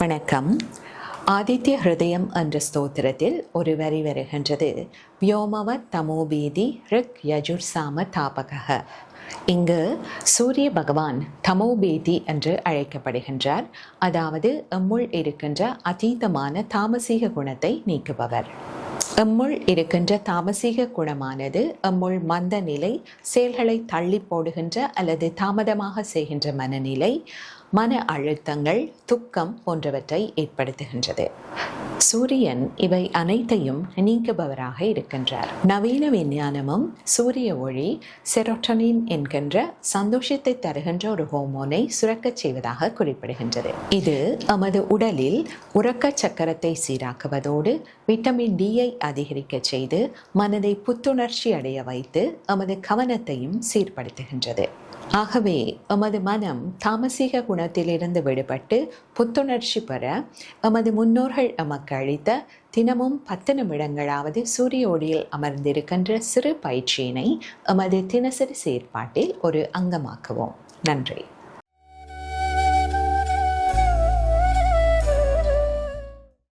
வணக்கம். ஆதித்ய ஹிருதயம் என்ற ஸ்தோத்திரத்தில் ஒரு வரி வருகின்றது. வியோமவத் தமோபீதி ரிக் யஜுர் சாம தாபகः. இங்கு சூரிய பகவான் தமோபீதி என்று அழைக்கப்படுகின்றார். அதாவது எம்முள் இருக்கின்ற அதீதமான தாமசீக குணத்தை நீக்குபவர். எம்முள் இருக்கின்ற தாமசீக குணமானது எம்முள் மந்த நிலை, செயல்களை தள்ளி போடுகின்ற அல்லது தாமதமாக செய்கின்ற மனநிலை, மன அழுத்தங்கள், துக்கம் போன்றவற்றை ஏற்படுத்துகின்றது. சூரியன் இவை அனைத்தையும் நீக்குபவராக இருக்கின்றார். நவீன விஞ்ஞானமும் சூரிய ஒளி செரோட்டோனின் என்கின்ற சந்தோஷத்தை தருகின்ற ஒரு ஹோமோனை சுரக்கச் செய்வதாக குறிப்பிடுகின்றது. இது எமது உடலில் உறக்க சக்கரத்தை சீராக்குவதோடு விட்டமின் டியை அதிகரிக்க செய்து மனதை புத்துணர்ச்சி அடைய வைத்து எமது கவனத்தையும் சீர்படுத்துகின்றது. ஆகவே எமது மனம் தாமசீக குணத்திலிருந்து விடுபட்டு புத்துணர்ச்சி பெற எமது முன்னோர்கள் எமக்கு அளித்த தினமும் 10 நிமிடங்களாவது சூரிய ஒளியில் அமர்ந்திருக்கின்ற சிறு பயிற்சியினை எமது தினசரி செயற்பாட்டில் ஒரு அங்கமாக்குவோம். நன்றி.